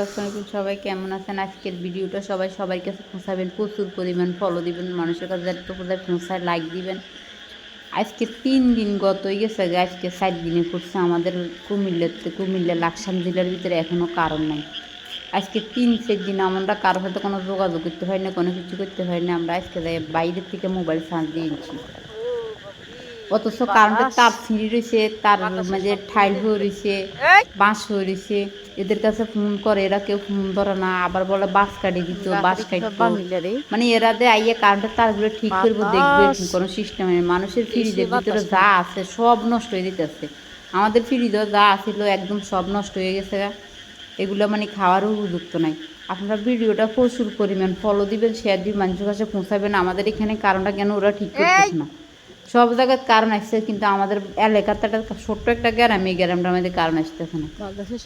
আসসালামু সবাই কেমন আছেন? আজকের ভিডিওটা সবার কাছে পৌঁছাবেন, প্রচুর পরিমাণ ফলো দিবেন, মানুষের কাছে যাতে কোথায় পৌঁছায় লাইক দিবেন। আজকে 3 দিন গত হয়ে গেছে, আজকে 4 দিনে পড়ছে আমাদের কুমিল্লা লাকসাম জেলার ভিতরে এখনও কারণ নাই। আজকে 3-4 দিন আমরা কারোর সাথে কোনো যোগাযোগ করতে পারি না, কোনো কিছু করতে পারি না। আমরা আজকে যাই বাইরের থেকে মোবাইল চার্জ দিয়েছি, অথচ কারেন্টের তার ছিঁড়ে রয়েছে, তার মাঝে ঠাইল হয়ে রয়েছে, বাঁশ হয়ে রয়েছে। এদের কাছে ফোন করে, এরা কেউ ফোন ধরে না, আবার বলে বাঁশ কাটি দিত, বাঁশ কাটতো। মানে এরা দিয়ে আইয়া কারেন্টের তারগুলো ঠিক করবো, দেখবো, এরকম কোনো সিস্টেম নেই। মানুষের ফ্রিজের ভিতরে যা আছে সব নষ্ট হয়ে দিতেছে। আমাদের ফ্রিজও যা আছিল একদম সব নষ্ট হয়ে গেছে। এগুলো মানে খাওয়ারও উপযুক্ত নাই। আপনারা ভিডিওটা প্রচুর পরিমাণ ফলো দিবেন, শেয়ার দিবেন, মানুষের কাছে পৌঁছাবেন। আমাদের এখানে কারণটা কেন ওরা ঠিক করতেছে না? সব জায়গায় কারণ আসছে, কিন্তু আমাদের এলাকাতে একটা ছোট্ট একটা গ্রাম, এই গ্রামটার মধ্যে কারণ আসতেছে না।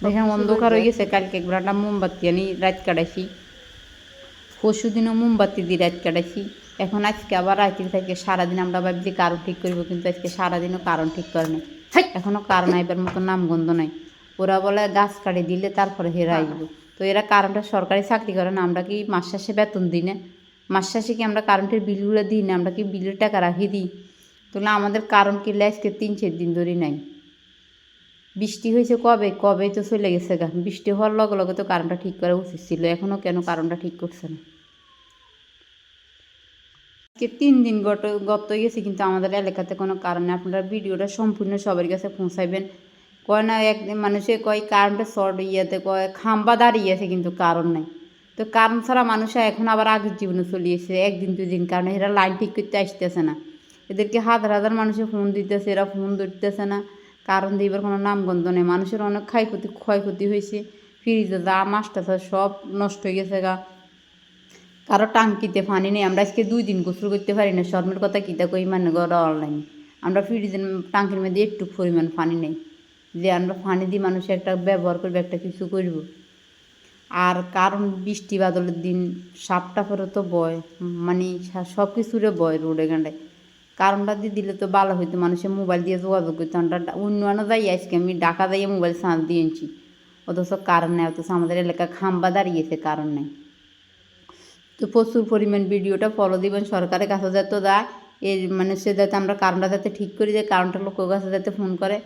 দেখেন অন্ধকার হয়ে গেছে। কালকে এক বেলাটা মোমবাতি আনি রাত কাটাইছি, পরশু দিনও মোমবাতি দিয়ে রাত কাটাইছি। এখন আজকে আবার রাতের থেকে সারাদিন আমরা ভাবছি কারণ ঠিক করবো, কিন্তু আজকে সারাদিনও কারণ ঠিক করে নাই। এখনও কারণ আইবার মতো নামগন্ধ নাই। ওরা বলে গাছ কাটি দিলে তারপরে হেরা আসবো। তো এরা কারেন্টের সরকারি চাকরি করে না, আমরা কি মাস শেষে বেতন দিই না? মাস শেষে কি আমরা কারেন্টের বিলগুলো দিই না? আমরা কি বিলের টাকা রাখি দিই? তাহলে আমাদের কারণ কিনলে আজকে 3-4 দিন ধরে নাই। বৃষ্টি হয়েছে কবেই তো চলে গেছে গা। বৃষ্টি হওয়ার লগে লগে তো কারেন্টটা ঠিক করা উচিত ছিল, এখনও কেন কারেন্টটা ঠিক করছে না? আজকে 3 দিন গত হয়ে গেছে, কিন্তু আমাদের এলাকাতে কোনো কারণ নেই। আপনারা ভিডিওটা সম্পূর্ণ সবার কাছে পৌঁছাইবেন। কয় না একদিন মানুষে কয় কারেন্টের শর্ট ইয়েতে কয় খাম্বা দাঁড়িয়ে আছে, কিন্তু কারণ নাই। তো কারণ ছাড়া মানুষে এখন আবার আগের জীবনে চলিয়েছে 1 দিন 2 দিন, কারণ এরা লাইন ঠিক করতে আসতেছে না। এদেরকে হাজার হাজার মানুষে ফোন দিতেছে, এরা ফোন ধরতেছে না। কারণ দিবার কোনো নামগন্ধ নেই। মানুষের অনেক ক্ষয়ক্ষতি হয়েছে। ফ্রিজে যা মাছটা সব নষ্ট হয়ে গেছে গা। কারো টাঙ্কিতে পানি নেই। আমরা আজকে 2 দিন গোসল করতে পারি না। শর্মের কথা কী কই মানে গড়া অনলাইনে আমরা ফ্রিজের টাঙ্কির মধ্যে একটু পরিমাণ পানি নেই, যে আমরা পানি দিয়ে মানুষ একটা ব্যবহার করবে, একটা কিছু করব। আর কারণ বৃষ্টি বাদলের দিন সাপটা পরে তো বয়, মানে সব কিছুরে বয় রোডে গান্ডায়। কারণটা দিয়ে দিলে তো ভালো হইতো, মানুষের মোবাইল দিয়ে যোগাযোগ করতো। আমরা অন্য যাই আজকে আমি ঢাকা যাইয়ে মোবাইল চার্জ দিয়েছি, অথচ কারণ নেই। অথচ আমাদের এলাকা খাম্বা দাঁড়িয়েছে, কারণ নেই। তো প্রচুর পরিমাণ ভিডিওটা ফলো দিবেন, সরকারের কাছে যাতে দেয় এর মানে সে যাতে আমরা কারণটা যাতে ঠিক করি, যে কারণটা লোকের কাছে যাতে ফোন করে।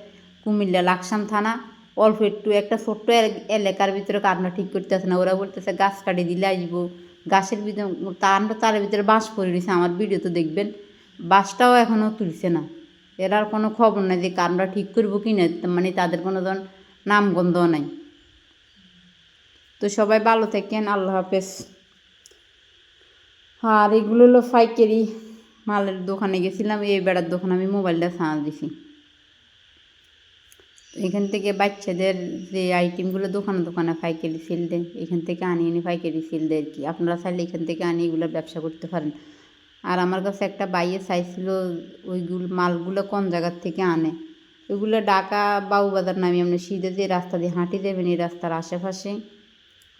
কুমিল্লা লাকসাম থানা অল্প একটু একটা ছোট্ট এলাকার ভিতরে কারণটা ঠিক করতে আসে না। ওরা বলতেছে গাছ কাটি দিলে আসবো, গাছের ভিতরে তার ভিতরে বাঁশ পড়ে রয়েছে। আমার ভিডিও তো দেখবেন, বাঁশটাও এখনও তুলছে না। এর আর কোনো খবর নাই যে কারণটা ঠিক করবো কি না, মানে তাদের কোনো ধরনের নামগন্ধ নাই। তো সবাই ভালো থাকেন, আল্লাহ হাফেজ। আর এগুলো হলো পাইকারি মালের দোকানে গেছিলাম, এই বেড়ার দোকানে আমি মোবাইলটা চার্জ দিছি। এখান থেকে বাচ্চাদের যে আইটেমগুলো দোকানে দোকানে পাইকারি সেল দেয়, এখান থেকে আনি পাইকারি সেল দেয় আর কি। আপনারা চাইলে এখান থেকে আনি এগুলো ব্যবসা করতে পারেন। আর আমার কাছে একটা বাইয়ে চাইছিল ওইগুলো মালগুলো কোন জায়গার থেকে আনে। ওইগুলো ঢাকা বাবুবাজার নামে আপনি সিধে যে রাস্তা দিয়ে হাঁটি দেবেন, এই রাস্তার আশেপাশে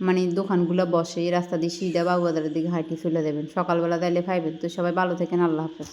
মানে দোকানগুলো বসে, এই রাস্তা দিয়ে সিধা বাবুবাজারের দিকে হাঁটি চলে যাবেন। সকালবেলা তাইলে পাইবেন। তো সবাই ভালো থাকেন, আল্লাহ হাফেজ।